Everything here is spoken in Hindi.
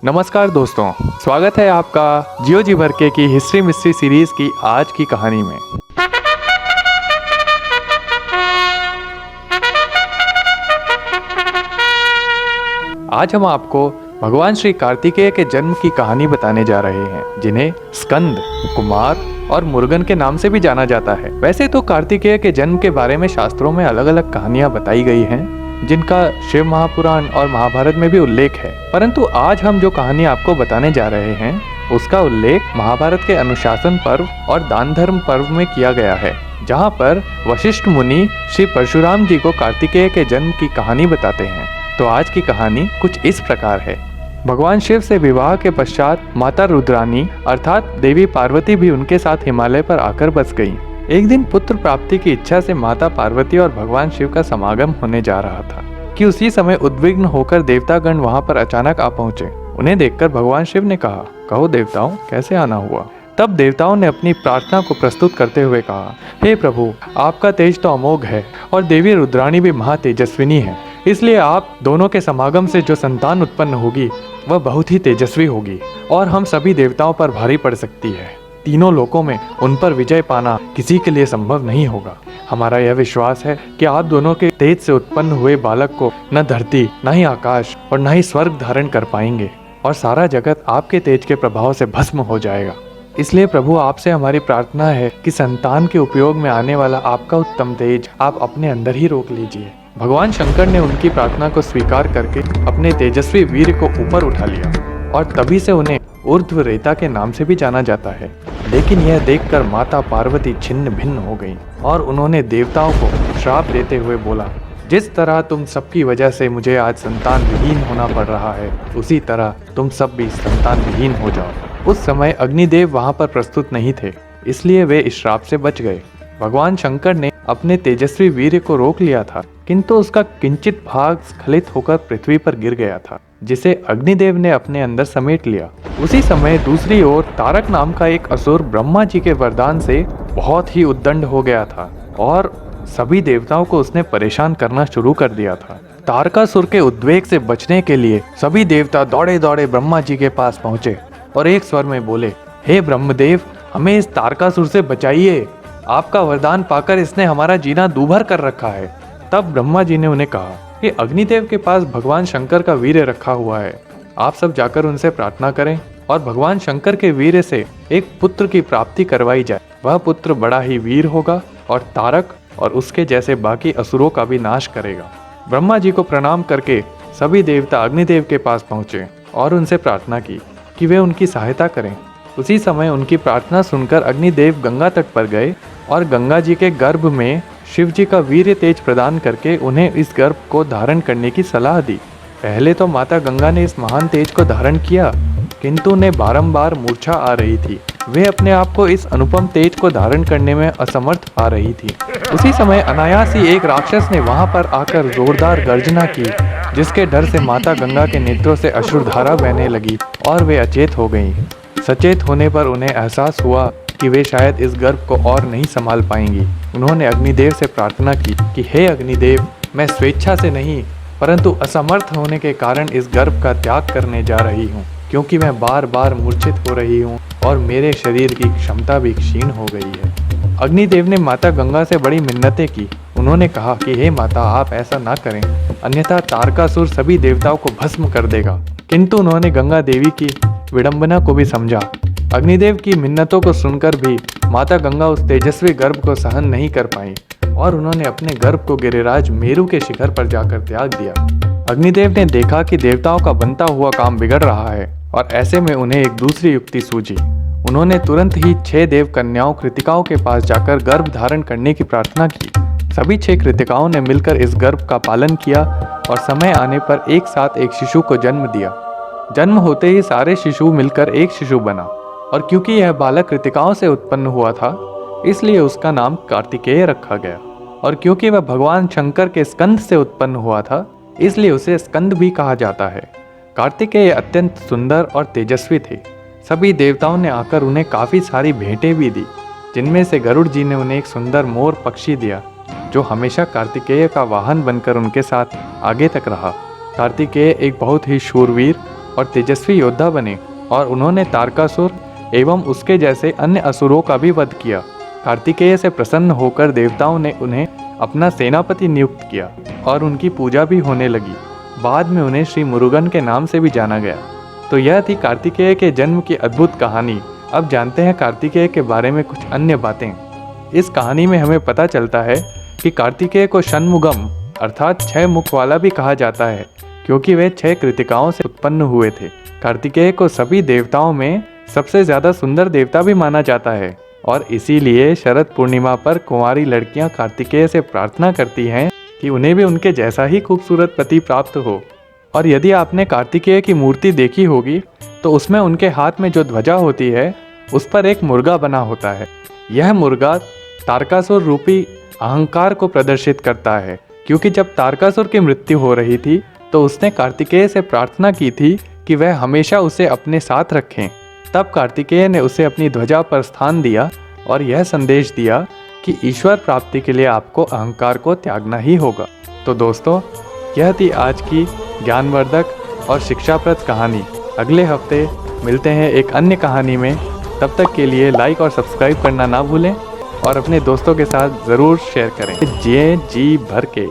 नमस्कार दोस्तों, स्वागत है आपका जियो जी भरके की हिस्ट्री मिस्ट्री सीरीज की आज की कहानी में। आज हम आपको भगवान श्री कार्तिकेय के जन्म की कहानी बताने जा रहे हैं, जिन्हें स्कंद, कुमार और मुर्गन के नाम से भी जाना जाता है। वैसे तो कार्तिकेय के जन्म के बारे में शास्त्रों में अलग अलग कहानियां बताई गई हैं, जिनका शिव महापुराण और महाभारत में भी उल्लेख है, परंतु आज हम जो कहानी आपको बताने जा रहे हैं उसका उल्लेख महाभारत के अनुशासन पर्व और दान धर्म पर्व में किया गया है, जहाँ पर वशिष्ठ मुनि श्री परशुराम जी को कार्तिकेय के जन्म की कहानी बताते हैं। तो आज की कहानी कुछ इस प्रकार है। भगवान शिव से विवाह के पश्चात माता रुद्रानी अर्थात देवी पार्वती भी उनके साथ हिमालय पर आकर बस गईं। एक दिन पुत्र प्राप्ति की इच्छा से माता पार्वती और भगवान शिव का समागम होने जा रहा था कि उसी समय उद्विग्न होकर देवतागण वहां पर अचानक आ पहुंचे। उन्हें देखकर भगवान शिव ने कहा, कहो देवताओं, कैसे आना हुआ? तब देवताओं ने अपनी प्रार्थना को प्रस्तुत करते हुए कहा, हे प्रभु, आपका तेज तो अमोघ है और देवी रुद्राणी भी महातेजस्विनी है, इसलिए आप दोनों के समागम से जो संतान उत्पन्न होगी वह बहुत ही तेजस्वी होगी और हम सभी देवताओं पर भारी पड़ सकती है। तीनों लोकों में उन पर विजय पाना किसी के लिए संभव नहीं होगा। हमारा यह विश्वास है कि आप दोनों के तेज से उत्पन्न हुए बालक को न धरती, न ही आकाश और न ही स्वर्ग धारण कर पाएंगे और सारा जगत आपके तेज के प्रभाव से भस्म हो जाएगा। इसलिए प्रभु, आपसे हमारी प्रार्थना है कि संतान के उपयोग में आने वाला आपका उत्तम तेज आप अपने अंदर ही रोक लीजिए। भगवान शंकर ने उनकी प्रार्थना को स्वीकार करके अपने तेजस्वी वीर को ऊपर उठा लिया और तभी से उन्हें ऊर्ध्व रेता के नाम से भी जाना जाता है। लेकिन यह देखकर माता पार्वती छिन्न भिन्न हो गईं और उन्होंने देवताओं को श्राप देते हुए बोला, जिस तरह तुम सबकी वजह से मुझे आज संतान विहीन होना पड़ रहा है, उसी तरह तुम सब भी संतान विहीन हो जाओ। उस समय अग्निदेव वहां पर प्रस्तुत नहीं थे, इसलिए वे इस श्राप से बच गए। भगवान शंकर ने अपने तेजस्वी वीर को रोक लिया था, किंतु उसका किंचित भाग स्खलित होकर पृथ्वी पर गिर गया था, जिसे अग्निदेव ने अपने अंदर समेट लिया। उसी समय दूसरी ओर तारक नाम का एक असुर ब्रह्मा जी के वरदान से बहुत ही उद्दंड हो गया था और सभी देवताओं को उसने परेशान करना शुरू कर दिया था। तारकासुर के उद्वेग से बचने के लिए सभी देवता दौड़े दौड़े ब्रह्मा जी के पास पहुंचे और एक स्वर में बोले, हे ब्रह्मदेव, हमें इस तारकासुर से बचाइए, आपका वरदान पाकर इसने हमारा जीना दूभर कर रखा है। तब ब्रह्मा जी ने उन्हें कहा कि अग्निदेव के पास भगवान शंकर का वीर्य रखा हुआ है, आप सब जाकर उनसे प्रार्थना करें और भगवान शंकर के वीर्य से एक पुत्र की प्राप्ति करवाई जाए। वह पुत्र बड़ा ही वीर होगा और तारक और उसके जैसे बाकी असुरों का भी नाश करेगा। ब्रह्मा जी को प्रणाम करके सभी देवता अग्निदेव के पास पहुंचे और उनसे प्रार्थना की कि वे उनकी सहायता करें। उसी समय उनकी प्रार्थना सुनकर अग्निदेव गंगा तट पर गए और गंगा जी के गर्भ में शिव जी का वीर्य तेज प्रदान करके उन्हें इस गर्भ को धारण करने की सलाह दी। पहले तो माता गंगा ने इस महान तेज को धारण किया, किंतु उन्हें बारंबार मूर्छा आ रही थी। वे अपने आप को इस अनुपम तेज को धारण करने में असमर्थ पा रही थी। उसी समय अनायास ही एक राक्षस ने वहां पर आकर जोरदार गर्जना की, जिसके डर से माता गंगा के नेत्रों से अश्रुधारा बहने लगी और वे अचेत हो गईं। सचेत होने पर उन्हें एहसास हुआ कि वे शायद इस गर्भ को और नहीं संभाल पाएंगी। उन्होंने अग्निदेव से प्रार्थना की कि हे अग्निदेव, मैं स्वेच्छा से नहीं परंतु असमर्थ होने के कारण इस गर्भ का त्याग करने जा रही हूँ, क्योंकि मैं बार बार मूर्छित हो रही हूँ और मेरे शरीर की क्षमता भी क्षीण हो गई है। अग्निदेव ने माता गंगा से बड़ी मिन्नतें की। उन्होंने कहा कि हे माता, आप ऐसा ना करें, अन्यथा तारकासुर सभी देवताओं को भस्म कर देगा। किंतु उन्होंने गंगा देवी की विडंबना को भी समझा। अग्निदेव की मिन्नतों को सुनकर भी माता गंगा उस तेजस्वी गर्भ को सहन नहीं कर पाई और उन्होंने अपने गर्भ को गिरिराज मेरु के शिखर पर जाकर त्याग दिया। अग्निदेव ने देखा कि देवताओं का बनता हुआ काम बिगड़ रहा है और ऐसे में उन्हें एक दूसरी युक्ति सूझी। उन्होंने तुरंत ही 6 देव कन्याओं कृतिकाओं के पास जाकर गर्भ धारण करने की प्रार्थना की। सभी 6 कृतिकाओं ने मिलकर इस गर्भ का पालन किया और समय आने पर एक साथ एक शिशु को जन्म दिया। जन्म होते ही सारे शिशु मिलकर एक शिशु बना और क्योंकि यह बालक कृतिकाओं से उत्पन्न हुआ था, इसलिए उसका नाम कार्तिकेय रखा गया। और क्योंकि वह भगवान शंकर के स्कंद से उत्पन्न हुआ था, इसलिए उसे स्कंद भी कहा जाता है। कार्तिकेय अत्यंत सुंदर और तेजस्वी थे। सभी देवताओं ने आकर उन्हें काफ़ी सारी भेंटें भी दी, जिनमें से गरुड़ जी ने उन्हें एक सुंदर मोर पक्षी दिया, जो हमेशा कार्तिकेय का वाहन बनकर उनके साथ आगे तक रहा। कार्तिकेय एक बहुत ही शूरवीर और तेजस्वी योद्धा बने और उन्होंने तारकासुर एवं उसके जैसे अन्य असुरों का भी वध किया। कार्तिकेय से प्रसन्न होकर देवताओं ने उन्हें अपना सेनापति नियुक्त किया और उनकी पूजा भी होने लगी। बाद में उन्हें श्री मुरुगन के नाम से भी जाना गया। तो यह थी कार्तिकेय के जन्म की अद्भुत कहानी। अब जानते हैं कार्तिकेय के बारे में कुछ अन्य बातें। इस कहानी में हमें पता चलता है कि कार्तिकेय को षण्मुगम अर्थात 6 मुख वाला भी कहा जाता है, क्योंकि वे 6 कृतिकाओं से उत्पन्न हुए थे। कार्तिकेय को सभी देवताओं में सबसे ज़्यादा सुंदर देवता भी माना जाता है और इसीलिए शरद पूर्णिमा पर कुंवारी लड़कियां कार्तिकेय से प्रार्थना करती हैं कि उन्हें भी उनके जैसा ही खूबसूरत पति प्राप्त हो। और यदि आपने कार्तिकेय की मूर्ति देखी होगी तो उसमें उनके हाथ में जो ध्वजा होती है उस पर एक मुर्गा बना होता है। यह मुर्गा तारकासुर रूपी अहंकार को प्रदर्शित करता है, क्योंकि जब तारकासुर की मृत्यु हो रही थी तो उसने कार्तिकेय से प्रार्थना की थी कि वह हमेशा उसे अपने साथ रखें। तब कार्तिकेय ने उसे अपनी ध्वजा पर स्थान दिया और यह संदेश दिया कि ईश्वर प्राप्ति के लिए आपको अहंकार को त्यागना ही होगा। तो दोस्तों, यह थी आज की ज्ञानवर्धक और शिक्षाप्रद कहानी। अगले हफ्ते मिलते हैं एक अन्य कहानी में। तब तक के लिए लाइक और सब्सक्राइब करना ना भूलें और अपने दोस्तों के साथ ज़रूर शेयर करें। जिए जी भर के।